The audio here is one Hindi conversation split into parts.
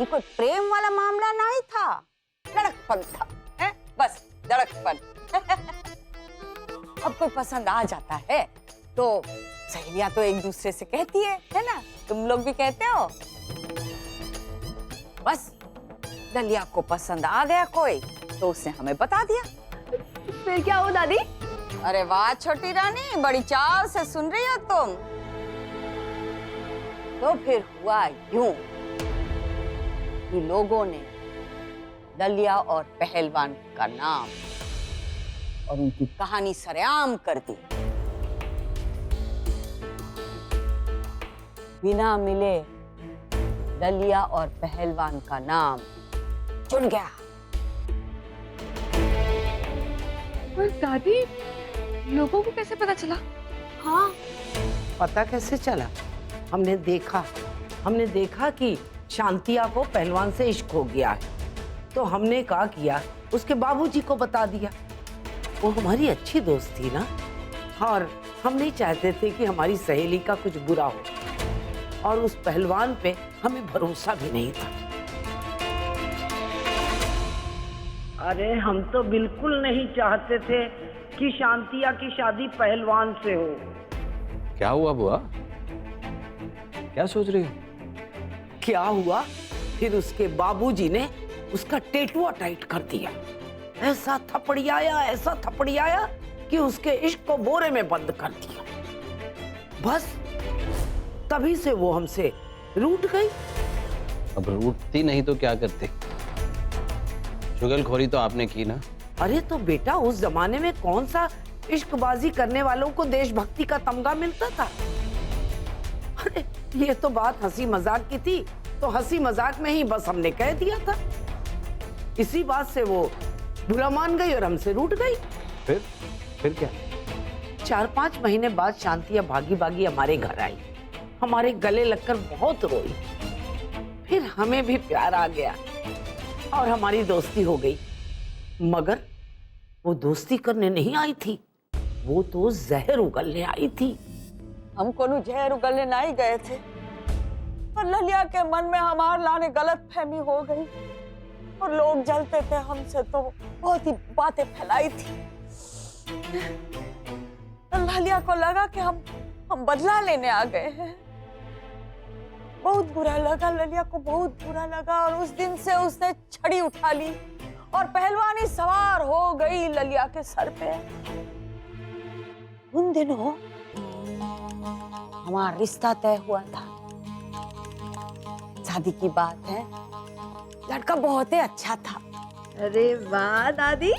ये कोई प्रेम वाला मामला नहीं था, लड़कपन था, है? बस लड़कपन। अब कोई पसंद आ जाता है तो सहेलियां तो एक दूसरे से कहती है ना? तुम लोग भी कहते हो। बस दलिया को पसंद आ गया कोई तो उसने हमें बता दिया। फिर क्या हुआ दादी? अरे वाह छोटी रानी, बड़ी चाव से सुन रही हो तुम। तो फिर हुआ यूं कि लोगों ने दलिया और पहलवान का नाम और उनकी कहानी सरेआम कर दी। बिना मिले दलिया और पहलवान का नाम चुन गया। पर दादी, लोगों को कैसे पता चला? हाँ, पता कैसे चला? हमने देखा कि शांतिया को पहलवान से इश्क हो गया है, तो हमने क्या किया, उसके बाबूजी को बता दिया। वो हमारी अच्छी दोस्त थी ना, और हम नहीं चाहते थे कि हमारी सहेली का कुछ बुरा हो, और उस पहलवान पे हमें भरोसा भी नहीं था। अरे हम तो बिल्कुल नहीं चाहते थे कि शांतिया की शादी पहलवान से हो। क्या हुआ बुआ? क्या सोच रही हो? क्या हुआ? फिर उसके बाबूजी ने उसका टेटुआ टाइट कर दिया। ऐसा थपड़ियाया कि उसके इश्क को बोरे में बंद कर दिया। बस तभी से वो हमसे रूठ गई। अब रूठती नहीं तो क्या करते? चुगलखोरी तो आपने की ना। अरे तो बेटा, उस जमाने में कौन सा इश्कबाजी करने वालों को देशभक्ति का तमगा मिलता था? अरे ये तो बात हंसी मजाक की थी, तो हंसी मजाक में ही बस हमने कह दिया था। इसी बात से वो बुरा मान गई और हमसे रूठ गई। फिर क्या? 4-5 महीने बाद शांतिया भागी भागी हमारे घर आई, हमारे गले लगकर बहुत रोई। फिर हमें भी प्यार आ गया और हमारी दोस्ती हो गई। मगर वो दोस्ती करने नहीं आई थी, वो तो जहर उगलने आई थी। हम कोनो जहर उगलने नहीं गए थे, पर ललिया के मन में हमार लाने गलत फहमी हो गई और लोग जलते थे हमसे, तो बहुत ही बातें फैलाई थी। ललिया को लगा कि हम बदला लेने आ गए हैं। बहुत बुरा लगा ललिया को, बहुत बुरा लगा, और उस दिन से उसने छड़ी उठा ली और पहलवानी सवार हो गई ललिया के सर पे। उन दिनों हमारा रिश्ता तय हुआ था, शादी की बात है। लड़का बहुत ही अच्छा था। अरे वाह दादी।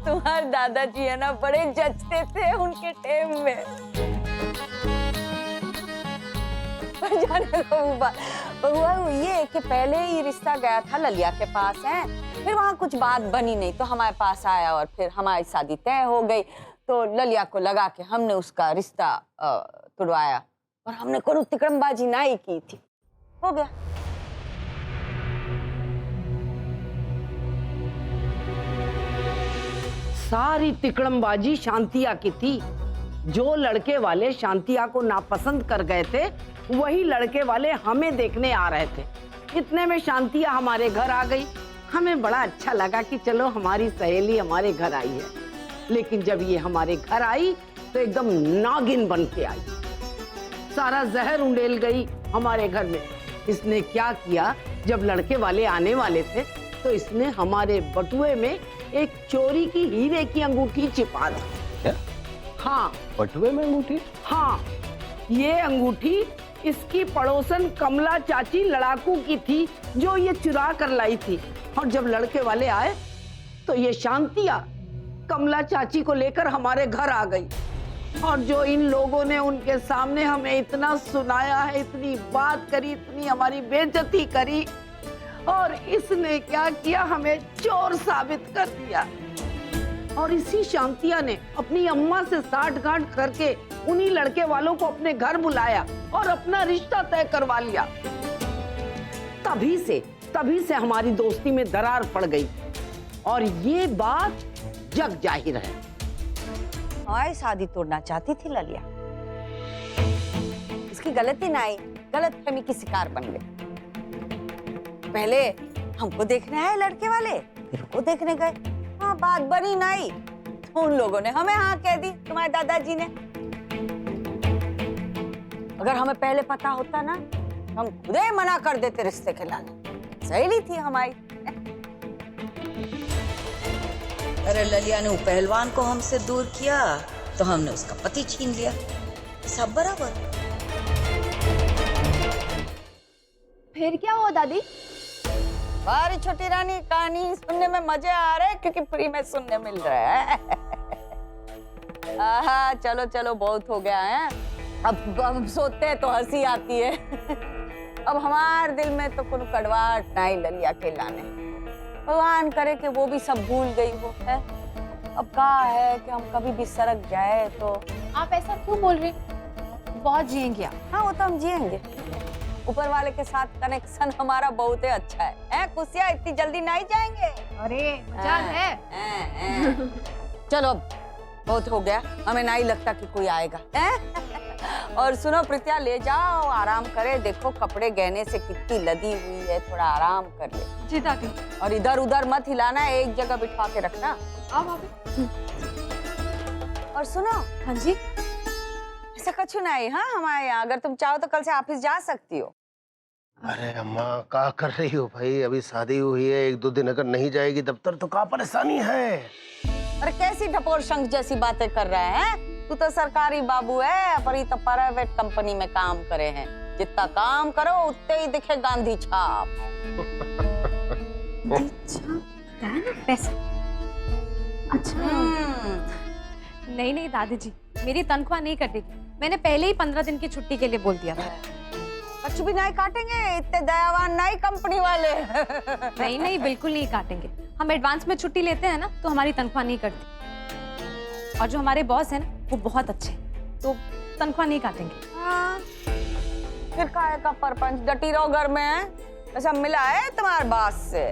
तुम्हारे दादाजी है ना, बड़े जचते थे उनके टाइम में। पर जाने दो हुआ ये कि पहले ही रिश्ता गया था ललिया के पास है, फिर वहाँ कुछ बात बनी नहीं तो हमारे पास आया और फिर हमारी शादी तय हो गई। तो ललिया को लगा कि हमने उसका रिश्ता तुड़वाया और हमने कोई तिकड़मबाजी नहीं की थी, हो गया। सारी तिकड़मबाजी शांतिया की थी। जो लड़के वाले शांतिया को नापसंद कर गए थे, वही लड़के वाले हमें देखने आ रहे थे। इतने में शांतिया हमारे घर आ गई। हमें बड़ा अच्छा लगा कि चलो हमारी सहेली हमारे घर आई है। लेकिन जब ये हमारे घर आई तो एकदम नागिन बन के आई, सारा जहर उंडेल गई हमारे घर में। इसने क्या किया, जब लड़के वाले आने वाले थे तो इसने हमारे बटुए में एक चोरी की हीरे की अंगूठी छिपा दी। क्या? हाँ, बटुए में अंगूठी? हाँ, ये अंगूठी इसकी पड़ोसन कमला चाची लड़ाकू की थी, जो ये चुरा कर लाई थी। और जब लड़के वाले आए तो ये शांतिया कमला चाची को लेकर हमारे घर आ गई। और जो इन लोगों ने उनके सामने हमें इतना सुनाया है, इतनी बात करी, इतनी हमारी बेइज्जती करी, और इसने क्या किया, हमें चोर साबित कर दिया। और इसी शांतिया ने अपनी अम्मा से साठ-गांठ करके उन्हीं लड़के वालों को अपने घर बुलाया और अपना रिश्ता तय करवा लिया। तभी से हमारी दोस्ती में दरार पड़ गई और ये बात जग जाहिर है। हमारी शादी तोड़ना चाहती थी ललिया। उसकी गलती ना आई, गलतफहमी की शिकार बन गए। पहले हमको देखने आए लड़के वाले, फिर वो देखने गए। हाँ, बात बनी नहीं तो उन लोगों ने हमें हाँ कह दी, तुम्हारे दादाजी ने। अगर हमें पहले पता होता ना, हम खुद ही मना कर देते रिश्ते के लाने। सहेली थी हमारी। अरे ललिया ने वो पहलवान को हमसे दूर किया तो हमने उसका पति छीन लिया, सब बराबर। फिर क्या हुआ दादी? हमारी छोटी रानी कहानी सुनने में मजे आ रहे हैं क्योंकि फ्री में सुनने मिल रहा है। आहा, चलो चलो बहुत हो गया है। अब सोते हैं तो हंसी आती है। अब हमारे दिल में तो कोई कड़वाहट नहीं ललिया के लाने। भगवान करे कि वो भी सब भूल गई हो है। अब कहा है कि हम कभी भी सड़क जाए तो। आप ऐसा क्यों बोल रहे? बहुत जिएंगे आप। हाँ, वो तो हम जिएंगे। ऊपर वाले के साथ कनेक्शन हमारा बहुत ही अच्छा है। खुशियाँ इतनी जल्दी नहीं जाएंगे। अरे मजाक है। चलो अब बहुत हो गया, हमें नहीं लगता कि कोई आएगा। और सुनो प्रीतिया, ले जाओ आराम करे। देखो कपड़े गहने से कितनी लदी हुई है, थोड़ा आराम कर ले। जी दादी। और इधर उधर मत हिलाना, एक जगह बिठा के रखना। आओ भाभी। और सुनो, हाँ जी। ऐसा कुछ नहीं। हाँ, हमारे यहाँ अगर तुम चाहो तो कल से ऑफिस जा सकती हो। अरे अम्मा क्या कर रही हो भाई, अभी शादी हुई है, 1-2 दिन अगर नहीं जाएगी दफ्तर तो क्या परेशानी है। अरे कैसी ढपोर शंख जैसी बातें कर रहे हैं। तू तो सरकारी बाबू है, पर ये तो प्राइवेट कंपनी में काम करे हैं। जितना काम करो उतने ही दिखे गांधी छाप। पैसा। अच्छा। नहीं नहीं दादी जी, मेरी तनख्वाह नहीं कटेगी। मैंने पहले ही 15 दिन की छुट्टी के लिए बोल दिया था। कुछ भी नहीं काटेंगे, इतने दयावान नहीं कंपनी वाले। नहीं नहीं, बिल्कुल नहीं काटेंगे। हम एडवांस में छुट्टी लेते हैं ना तो हमारी तनख्वाह नहीं कटती। और जो हमारे बॉस हैं ना वो बहुत अच्छे, तो तनख्वाह नहीं काटेंगे। हाँ। फिर काहे का परपंच, डटी रहो घर में। ऐसा मिला है तुम्हारे बॉस से?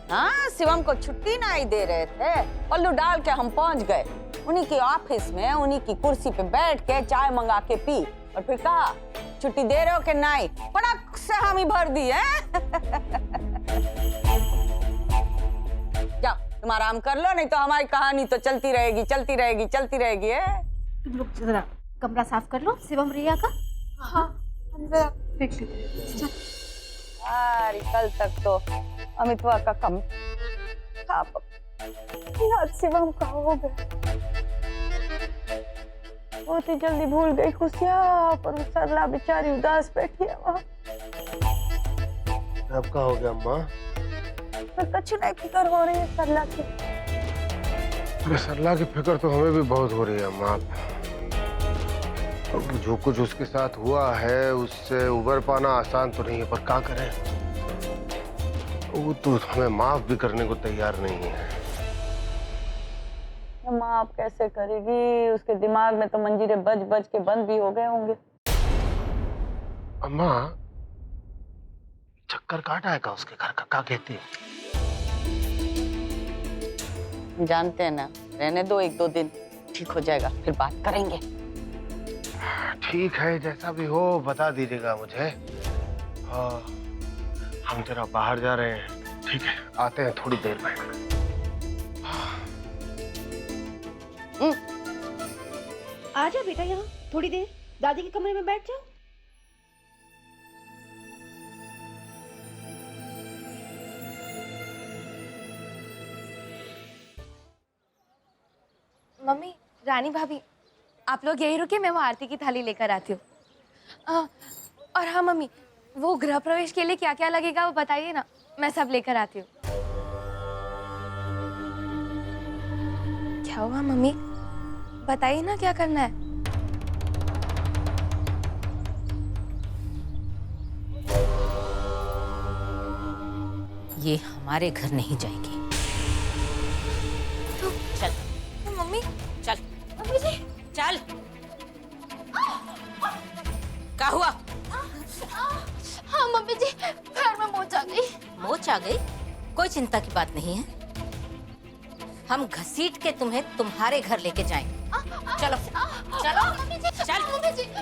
हाँ, शिवम को छुट्टी नहीं दे रहे थे, पल्लू डाल के हम पहुंच गए उन्हीं के ऑफिस में, उन्हीं की कुर्सी पे बैठ के चाय मंगा के पी, और फिर कहा छुट्टी दे रहे हो कि नहीं। फटाक से हम ही भर दी है। जाओ तुम आराम कर लो, नहीं तो हमारी कहानी तो चलती रहेगी चलती रहेगी चलती रहेगी है। तुम लोग जरा कमरा साफ कर लो शिवम रिया का। हाँ, हम जरा देख लेते हैं। अरे कल तक तो अमितवा का कम था, याद शिवम का हो गया। बहुत ही जल्दी भूल गई खुशियाँ, पर सरला बेचारी उदास बैठी है वहाँ। अब क्या हो गया अम्मा? कुछ नहीं, फिक्र हो रही है सरला की। सरला की फिक्र तो हमें भी बहुत हो रही है अम्मा। अब जो कुछ उसके साथ हुआ है उससे उबर पाना आसान तो नहीं है, पर क्या करें, वो तो हमें माफ भी करने को तैयार नहीं है। माफ कैसे करेगी? उसके दिमाग में तो मंजीरे बज बज के बंद भी हो गए होंगे। अम्मा चक्कर काटा है का उसके घर का, क्या कहती है? जानते हैं ना, रहने दो 1-2 दिन, ठीक हो जाएगा, फिर बात करेंगे। ठीक है, जैसा भी हो बता दीजिएगा मुझे। हाँ, हम जरा बाहर जा रहे हैं। ठीक है, आते हैं थोड़ी देर में। आजा बेटा, यहाँ थोड़ी देर दादी के कमरे में बैठ जाओ। मम्मी, रानी भाभी, आप लोग यही रुके, मैं वो आरती की थाली लेकर आती हूँ। और हाँ मम्मी, वो गृह प्रवेश के लिए क्या क्या लगेगा वो बताइए ना, मैं सब लेकर आती हूँ। क्या हुआ मम्मी, बताइए ना क्या करना है। ये हमारे घर नहीं जाएगी। तो चल तो मम्मी, चल मम्मी जी, चल। क्या हुआ? हाँ मम्मी जी, पैर में मोच आ गई। मोच आ गई? कोई चिंता की बात नहीं है, हम घसीट के तुम्हें तुम्हारे घर लेके जाएंगे। चलो चलो चल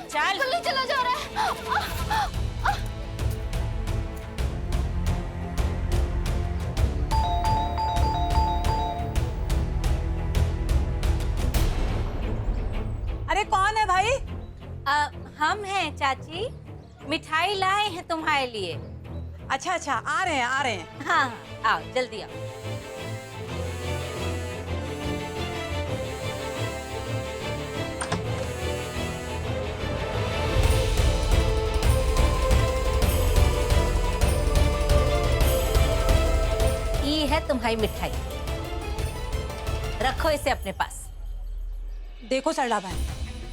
चल गोली चला जा रहा है। अरे कौन है भाई? हम हैं चाची, मिठाई लाए हैं तुम्हारे लिए। अच्छा अच्छा, आ रहे हैं आ रहे हैं। हाँ हाँ, आओ जल्दी आओ। ये है तुम्हारी मिठाई, रखो इसे अपने पास। देखो सरला भाई,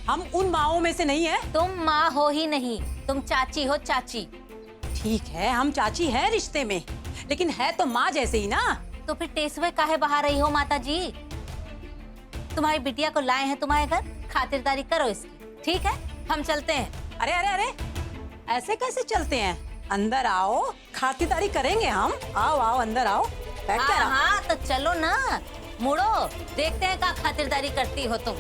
हम उन माओं में से नहीं है। तुम माँ हो ही नहीं, तुम चाची हो, चाची। ठीक है, हम चाची हैं रिश्ते में, लेकिन है तो माँ जैसे ही ना। तो फिर टेसवे काहे बहा रही हो माता जी? तुम्हारी बिटिया को लाए हैं तुम्हारे घर, खातिरदारी करो इसकी। ठीक है, हम चलते हैं। अरे अरे अरे, ऐसे कैसे चलते हैं? अंदर आओ, खातिरदारी करेंगे हम। आओ आओ अंदर आओ, बैठ कर आओ। हाँ तो चलो ना, मुड़ो, देखते हैं क्या खातिरदारी करती हो तुम।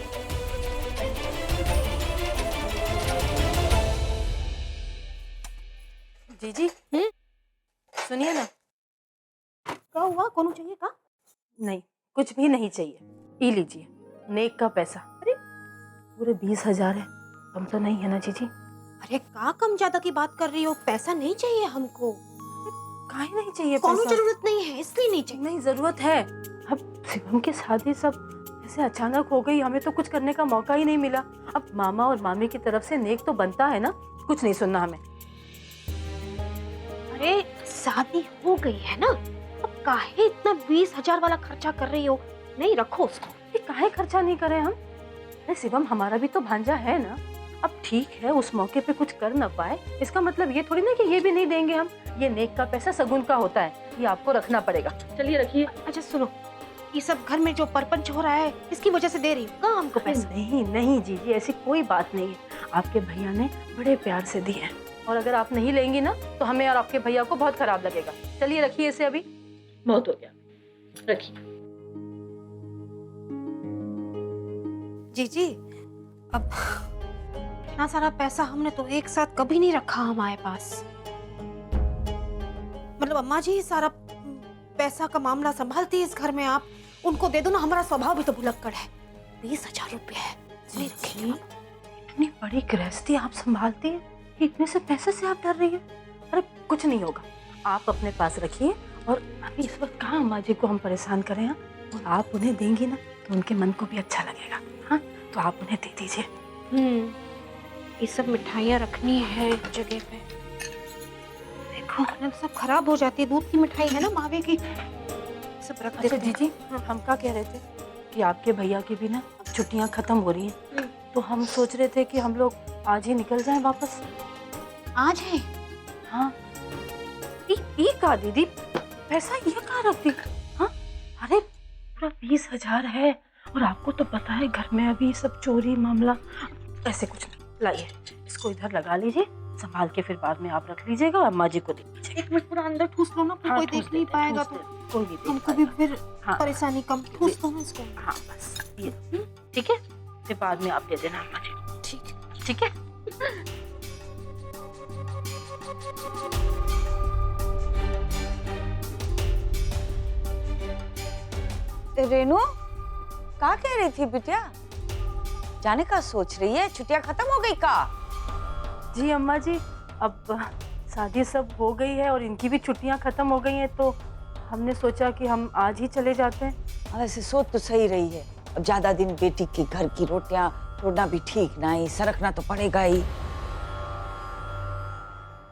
जीजी, सुनिए ना। क्या हुआ? कौन चाहिए का? नहीं, कुछ भी नहीं चाहिए। ये लीजिए, नेक का पैसा। अरे पूरे 20,000 है, कम तो नहीं है ना जीजी? अरे का कम ज्यादा की बात कर रही हो? पैसा नहीं चाहिए हमको। काहे नहीं चाहिए कोनो पैसा? जरूरत नहीं है, इसलिए नहीं चाहिए। नहीं, जरूरत है। अब शिवम की शादी सब ऐसे अचानक हो गई, हमें तो कुछ करने का मौका ही नहीं मिला। अब मामा और मामी की तरफ से नेक तो बनता है ना, कुछ नहीं सुनना हमें। अरे शादी हो गई है ना, अब काहे इतना 20,000 वाला खर्चा कर रही हो? नहीं, रखो उसको। ये काहे खर्चा नहीं करे हम? अरे शिवम, हमारा भी तो भांजा है ना। अब ठीक है, उस मौके पे कुछ कर ना पाए, इसका मतलब ये थोड़ी ना कि ये भी नहीं देंगे हम। ये नेक का पैसा सगुन का होता है, ये आपको रखना पड़ेगा। चलिए रखिए। अच्छा सुनो, ये सब घर में जो परपंच हो रहा है, इसकी वजह से दे रही हूँ हमको पैसे। नहीं नहीं जीजी, ऐसी कोई बात नहीं है। आपके भैया ने बड़े प्यार से दिए हैं, और अगर आप नहीं लेंगी ना तो हमें और आपके भैया को बहुत खराब लगेगा। चलिए रखिए इसे, अभी बहुत हो गया, रखिए। जीजी, अब इतना सारा पैसा हमने तो एक साथ कभी नहीं रखा हमारे पास। मतलब अम्मा जी सारा पैसा का मामला संभालती है इस घर में, आप उनको दे दो ना। हमारा स्वभाव भी तो भुलक्कड़ है। 20,000 रुपए है, इसलिए रखिए। इतनी बड़ी गृहस्थी आप संभालती हैं, इतने से पैसे से आप डर रही है? अरे कुछ नहीं होगा, आप अपने पास रखिए। और अभी इस वक्त कहाँ अम्मा जी को हम परेशान करें हैं, और आप उन्हें देंगी ना तो उनके मन को भी अच्छा लगेगा। हाँ, तो आप उन्हें दे दीजिए। ये सब मिठाइयाँ रखनी है जगह पे। देखो मतलब सब खराब हो जाती है। दूध की मिठाई है ना मावे की, सब रख अच्छा देते हैं। जीजी, हम क्या कह रहे थे कि आपके भैया की भी ना छुट्टियां खत्म हो रही हैं, तो हम सोच रहे थे कि हम लोग आज ही निकल जाएं वापस। आज है? हाँ। ये कहा दीदी, पैसा ये कहाँ रख दी? हाँ, अरे पूरा 20,000 है, और आपको तो पता है घर में अभी सब चोरी मामला। ऐसे कुछ नहीं, लाइए इसको इधर लगा लीजिए, संभाल के फिर बाद में आप रख लीजिएगा, अम्मा जी को दे दीजिए। एक मिनट पूरा अंदर ठूस लो ना, फिर कोई देख नहीं पाएगा तो कोई नहीं हमको भी फिर हाँ। परेशानी कम। ठूस दो ना इसको। हाँ बस ये, ठीक है, फिर बाद में आप दे देना अम्मा जी। ठीक है। रेनू, क्या कह रही थी बिटिया? जाने का सोच रही है? छुट्टियां खत्म हो गई का? जी अम्मा जी, अब शादी सब हो गई है और इनकी भी छुट्टियां खत्म हो गई हैं, तो हमने सोचा कि हम आज ही चले जाते हैं। वैसे सोच तो सही रही है, अब ज्यादा दिन बेटी के घर की रोटियां छोड़ना भी ठीक नहीं, सरकना तो पड़ेगा ही।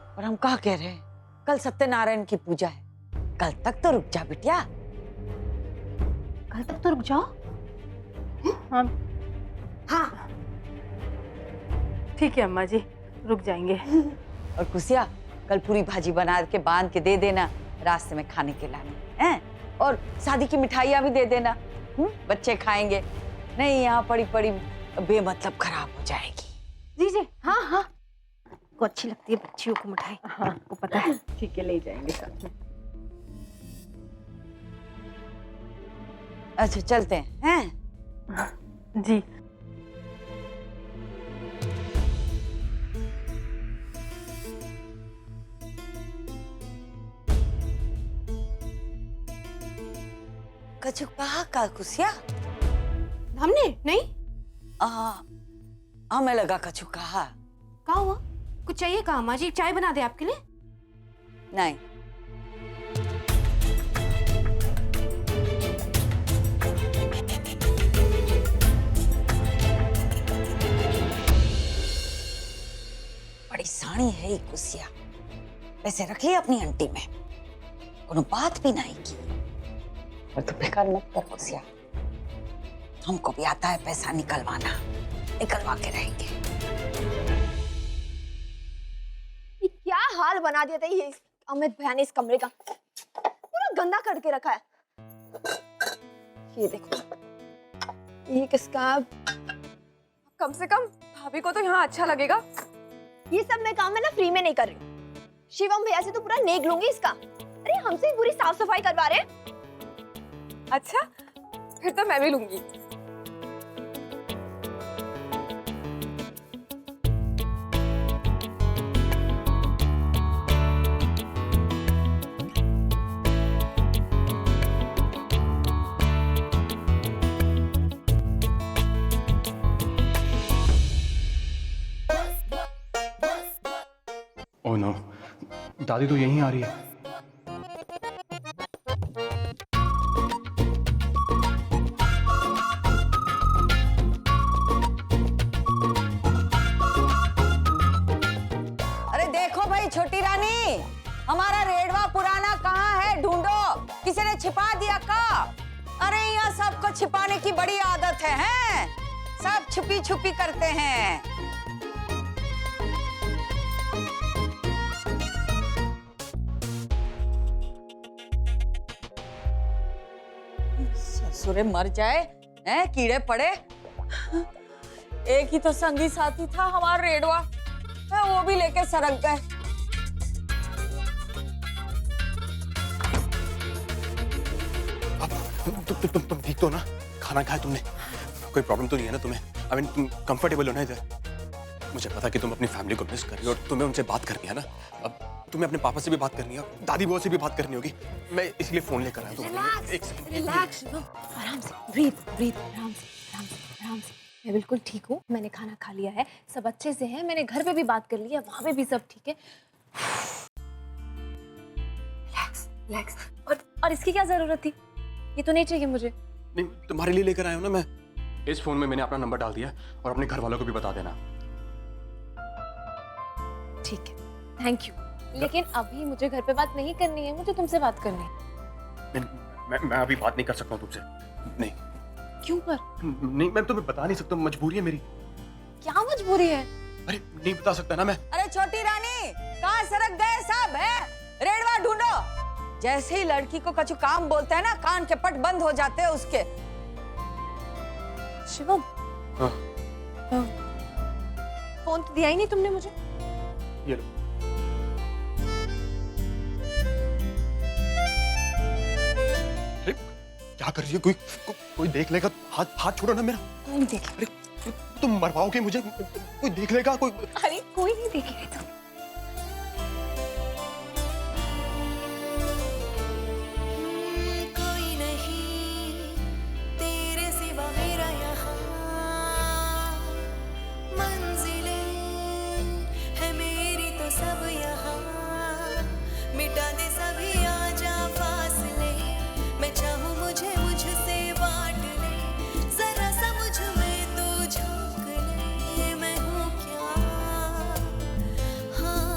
और हम क्या कह रहे हैं, कल सत्यनारायण की पूजा है, कल तक तो रुक जा बिटिया। कल तक तो रुक जाओ। हाँ हाँ ठीक है अम्मा जी, रुक जाएंगे। और खुशिया, कल पूरी भाजी बना के बांध के दे देना, रास्ते में खाने के लाने हैं। और शादी की मिठाइयाँ भी दे देना, बच्चे खाएंगे। नहीं यहाँ पड़ी पड़ी बेमतलब खराब हो जाएगी। जी जी, हाँ हाँ, को अच्छी लगती है बच्चियों को मिठाई। हाँ को पता है। ठीक है, ले जाएंगे साथ में। अच्छा चलते हैं, हैं? जी कछु कहा का कुसिया? हमने नहीं हमें लगा कछु कहा। कहा हुआ कुछ चाहिए कहा? माँ जी चाय बना दे आपके लिए? नहीं। बड़ी साणी है ये कुसिया। पैसे रखे अपनी आंटी में, कोनो बात भी नहीं की। और तू फिक्र मत कर कुसिया, हमको भी आता है पैसा निकलवाना, निकलवा के रहेंगे। ये क्या हाल बना दिया था ये अमित भैया ने इस कमरे का, पूरा गंदा करके रखा है। ये देखो, ये किसका? कम से कम भाभी को तो यहाँ अच्छा लगेगा। ये सब मैं काम है ना फ्री में नहीं कर रही हूँ। शिवम भैया से तो पूरा नेक लूंगी इसका। अरे हमसे ही पूरी साफ सफाई करवा रहे हैं। अच्छा, फिर तो मैं भी लूंगी। ओह नो, दादी तो यहीं आ रही है। अरे देखो भाई छोटी रानी, हमारा रेडवा पुराना कहाँ है? ढूंढो, किसी ने छिपा दिया का? अरे यहाँ सबको छिपाने की बड़ी आदत है, हैं? सब छुपी छुपी करते हैं। ससुरे मर जाए, हैं? कीड़े पड़े। एक ही तो संगी साथी था हमारा रेडवा, वो भी लेके सरक गए। तुम ठीक तो ना? खाना खाया तुमने? कोई प्रॉब्लम तो नहीं है ना तुम्हें? आई मीन तुम कंफर्टेबल हो ना इधर? मुझे पता कि तुम अपनी फैमिली को मिस कर रही हो और तुम्हें उनसे बात करनी है ना। अब तुम्हें अपने पापा से भी बात करनी है, दादी बुआ से भी बात करनी होगी। मैं इसलिए फोन लेकर आया हूँ। एक सेकंड, रिलैक्स, आराम से, ब्रीथ ब्रीथ, आराम से, आराम से, आराम से। मैं बिल्कुल ठीक हूँ, मैंने खाना खा लिया है, सब अच्छे से हैं। मैंने घर पे भी बात कर ली है, वहाँ पे भी सब ठीक है। Relax, relax. और इसकी क्या जरूरत थी? ये तो नहीं चाहिए मुझे। नहीं, तुम्हारे लिए लेकर आया हूँ ना मैं। इस फोन में मैंने अपना नंबर डाल दिया और अपने घर वालों को भी बता देना। ठीक है, थैंक यू। लेकिन अभी मुझे घर पे बात नहीं करनी है, मुझे तुमसे बात करनी है। मैं अभी बात नहीं कर सकता हूँ तुमसे। नहीं। क्यों पर? नहीं, मैं तुम्हें बता नहीं सकता, मजबूरी है मेरी। क्या मजबूरी है? अरे नहीं बता सकता ना मैं। अरे छोटी रानी, कहाँ सरक गए सब, है? रेडवा ढूंढो। जैसे ही लड़की को कछु काम बोलते हैं ना, कान के पट बंद हो जाते हैं उसके। शिवम, हाँ। फोन तो दिया ही नहीं तुमने मुझे। ये लो। अरे क्या कर रही है? कोई देख लेगा। हाथ छोड़ो ना मेरा। कोई नहीं देखेगा। अरे तुम मरवाओगे मुझे, कोई देख लेगा कोई। अरे कोई नहीं देखेगा। तो कोई नहीं तेरे सिवा मेरा यहाँ, मंजिलें है मेरी तो सब यहाँ, मिटा दे सभी आजा फासले, मैं चाहूँ मुझे मुझसे बांट ले, जरा सा मुझ में तो झांक ले, मैं हूँ क्या? हाँ।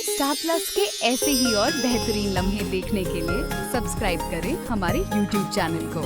स्टार प्लस के ऐसे ही और बेहतरीन लम्हे देखने के लिए सब्सक्राइब करें हमारे YouTube चैनल को।